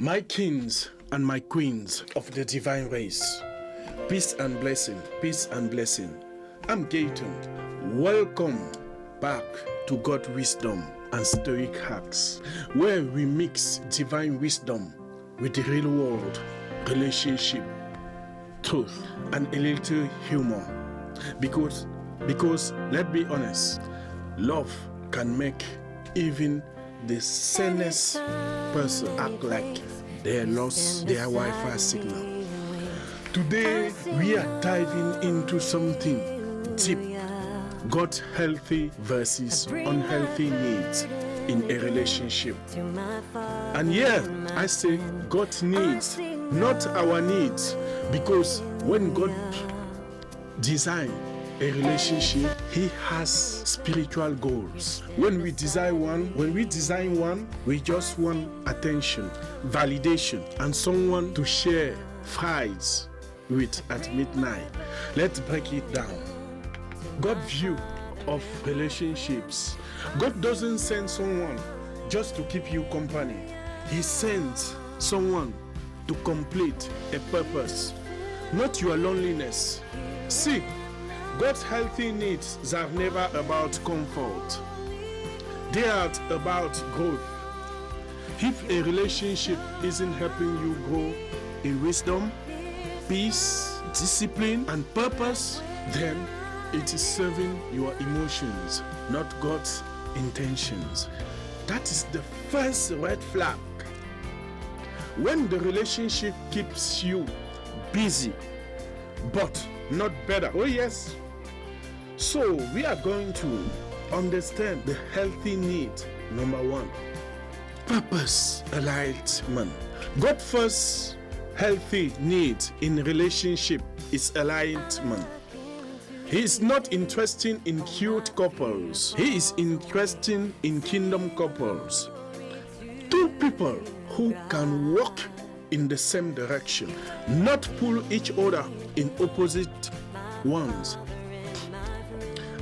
My kings and my queens of the divine race, peace and blessing, peace and blessing. I'm Gaetan. Welcome back to God Wisdom and Stoic Hacks, where we mix divine wisdom with the real world, relationship, truth, and a little humor. Because let's be honest, love can make even the sanest person act like they lost their Wi-Fi signal. Today we are diving into something deep: God's healthy versus unhealthy needs in a relationship. And yeah, I say God's needs, not our needs, because when God designed a relationship, He has spiritual goals. When we design one, we just want attention, validation, and someone to share fries with at midnight. Let's break it down. God's view of relationships. God doesn't send someone just to keep you company. He sends someone to complete a purpose, not your loneliness. See, God's healthy needs are never about comfort. They are about growth. If a relationship isn't helping you grow in wisdom, peace, discipline, and purpose, then it is serving your emotions, not God's intentions. That is the first red flag. When the relationship keeps you busy, but not better. Oh yes. So we are going to understand the healthy need. Number one, purpose alignment. God's first healthy need in relationship is alignment. He is not interested in cute couples. He is interested in kingdom couples. Two people who can walk in the same direction, not pull each other in opposite ones.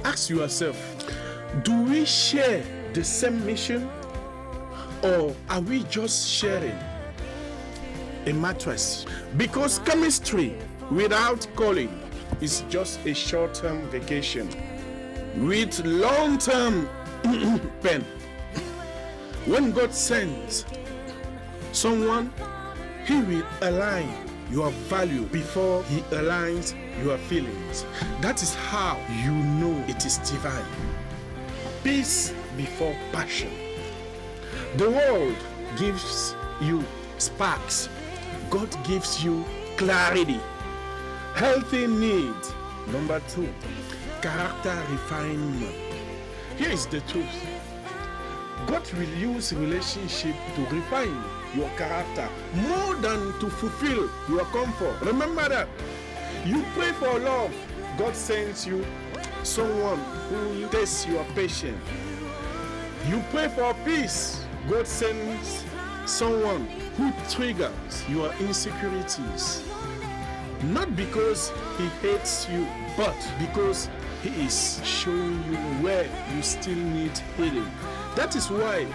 Ask yourself, do we share the same mission, or are we just sharing a mattress? Because chemistry without calling is just a short-term vacation with long-term pain. When God sends someone, He will align your value before He aligns your feelings. That is how you know it is divine. Peace before passion. The world gives you sparks. God gives you clarity. Healthy need. Number two, character refinement. Here is the truth. God will use relationship to refine your character more than to fulfill your comfort. Remember that. You pray for love, God sends you someone who tests your patience. You pray for peace, God sends someone who triggers your insecurities. Not because He hates you, but because He is showing you where you still need healing. That is why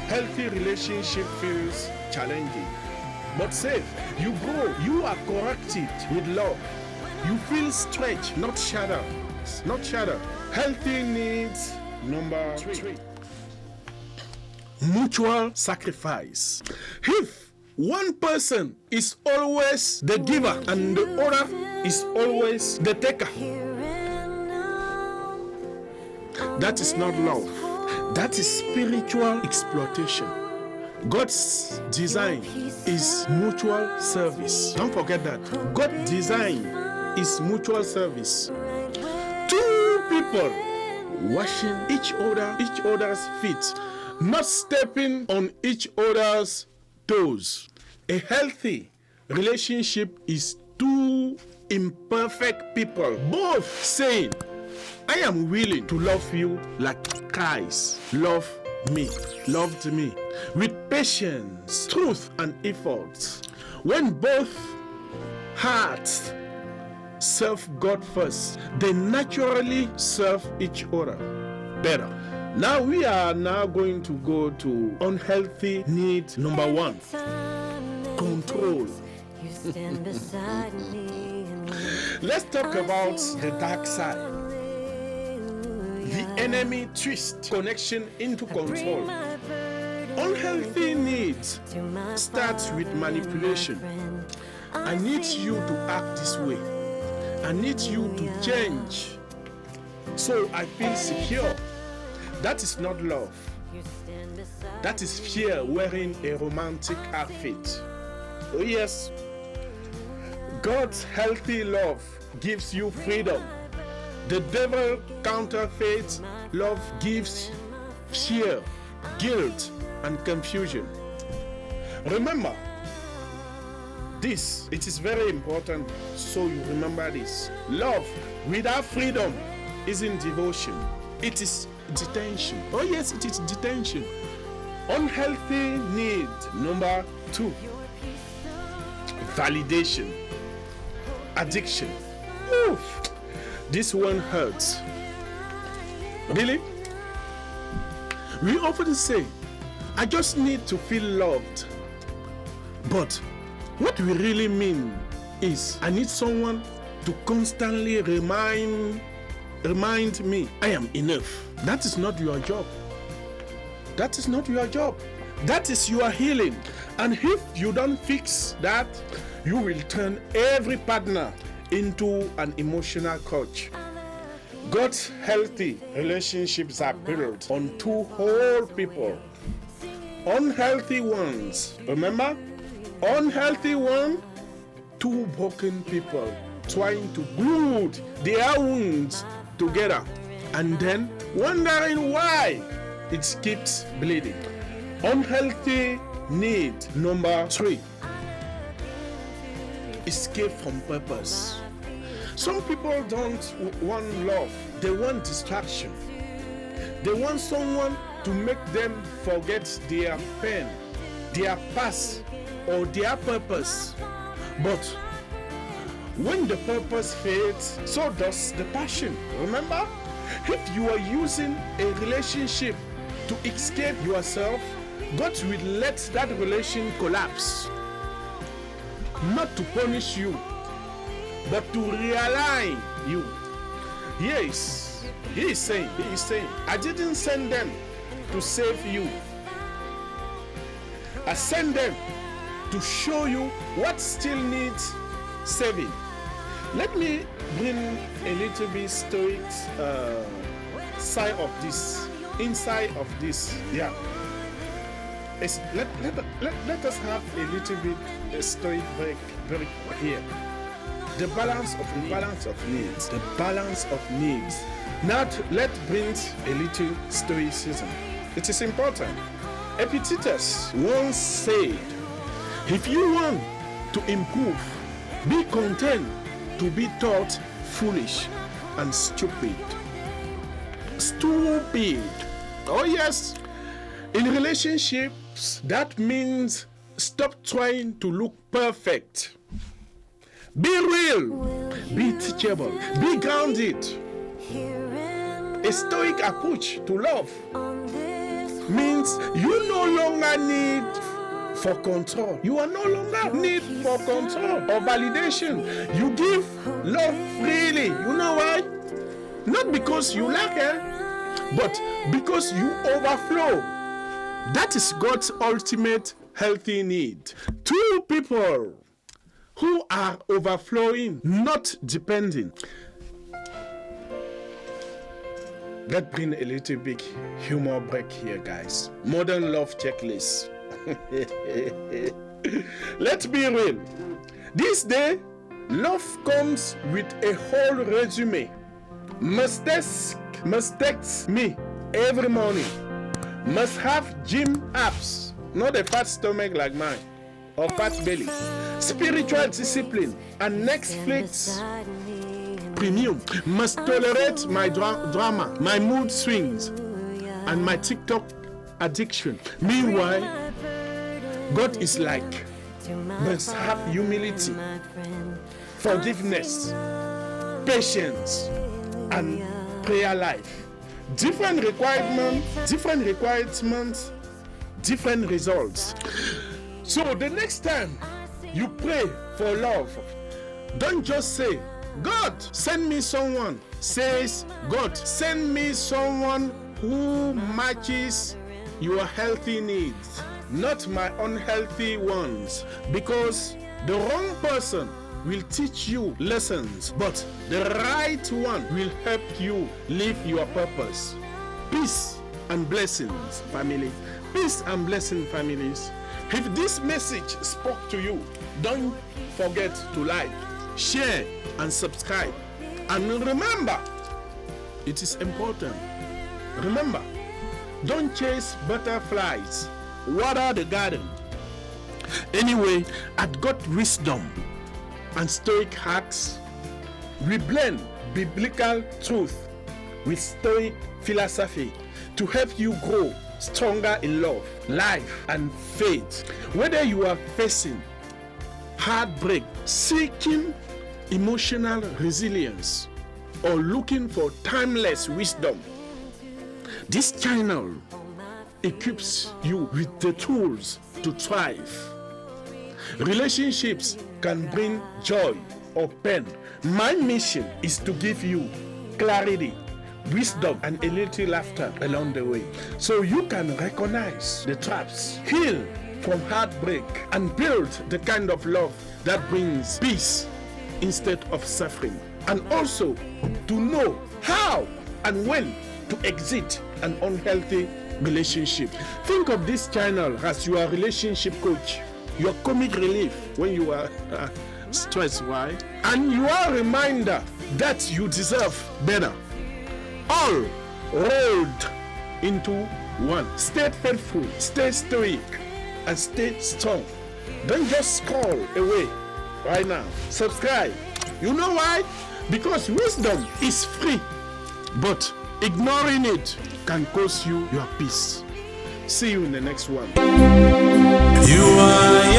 healthy relationship feels challenging, but safe. You grow, you are corrected with love. You feel stretched, not shattered. Healthy needs. Number three, mutual sacrifice. If one person is always the giver and the other is always the taker, that is not love. That is spiritual exploitation. God's design is mutual service. Don't forget that. God's design is mutual service. Two people washing each other's feet, not stepping on each other's toes. A healthy relationship is two imperfect people both saying, I am willing to love you like Christ loved me, with patience, truth, and effort. When both hearts serve God first, they naturally serve each other better. Now we are going to go to unhealthy need number one. control. Let's talk about the dark side. The enemy twists connection into control. Unhealthy needs starts with manipulation. I need you to act this way. I need you to change so I feel secure. That is not love. That is fear wearing a romantic outfit. Oh yes, God's healthy love gives you freedom. The devil counterfeit love gives fear, guilt, and confusion. Remember this, it is very important so you remember this. Love without freedom isn't devotion, it is detention. Oh yes, it is detention. Unhealthy need number 2, validation, addiction. Oof. This one hurts. Really? We often say, I just need to feel loved. But what we really mean is, I need someone to constantly remind me I am enough. That is not your job. That is not your job. That is your healing. And if you don't fix that, you will turn every partner into an emotional coach. God's healthy relationships are built on 2 whole people. Unhealthy ones, remember? Unhealthy one, 2 broken people trying to glue their wounds together and then wondering why it keeps bleeding. Unhealthy need number 3, escape from purpose. Some people don't want love, they want distraction. They want someone to make them forget their pain, their past, or their purpose. But when the purpose fades, so does the passion. Remember? If you are using a relationship to escape yourself, God will let that relation collapse. Not to punish you, but to realign you. Yes, he is saying, I didn't send them to save you. I sent them to show you what still needs saving. Let me bring a little bit Stoic side of this, inside of this. Yeah. Let us have a little bit Stoic break here. The balance of needs. The balance of needs. Now let's bring a little Stoicism. It is important. Epictetus once said, if you want to improve, be content to be thought foolish and stupid. Stupid. Oh yes. In relationships, that means stop trying to look perfect. Be real. Be teachable. Be grounded. A Stoic approach to love means you no longer need for control. You are no longer need for control or validation. You give love freely. You know why? Not because you lack it, but because you overflow. That is God's ultimate healthy need. 2 people who are overflowing, not depending. Let's bring a little big humor break here, guys. Modern love checklist. Let's be real. This day, love comes with a whole resume. Must text me every morning. Must have gym abs, not a fat stomach like mine, or fat belly. Spiritual discipline and Netflix premium. Must tolerate my drama, my mood swings, and my TikTok addiction. Meanwhile, God is like, must have humility, forgiveness, patience, and prayer life. Different requirements, different results. So the next time you pray for love, don't just say, God, send me someone. Says, God, send me someone who matches your healthy needs, not my unhealthy ones. Because the wrong person will teach you lessons, but the right one will help you live your purpose. Peace and blessings, family. Peace and blessing, families. If this message spoke to you, don't forget to like, share, and subscribe. And remember, it is important. Remember, don't chase butterflies. Water the garden. Anyway, at God Wisdom and Stoic Hacks, we blend biblical truth with Stoic philosophy to help you grow stronger in love, life, and faith. Whether you are facing heartbreak, seeking emotional resilience, or looking for timeless wisdom, this channel equips you with the tools to thrive. Relationships can bring joy or pain. My mission is to give you clarity, wisdom, and a little laughter along the way, so you can recognize the traps, heal from heartbreak, and build the kind of love that brings peace instead of suffering, and also to know how and when to exit an unhealthy relationship. Think of this channel as your relationship coach, your comic relief when you are stressed, right? And your reminder that you deserve better. All rolled into one. Stay faithful, stay stoic, and stay strong. Don't just scroll away right now. Subscribe. You know why? Because wisdom is free, but ignoring it can cost you your peace. See you in the next one. You are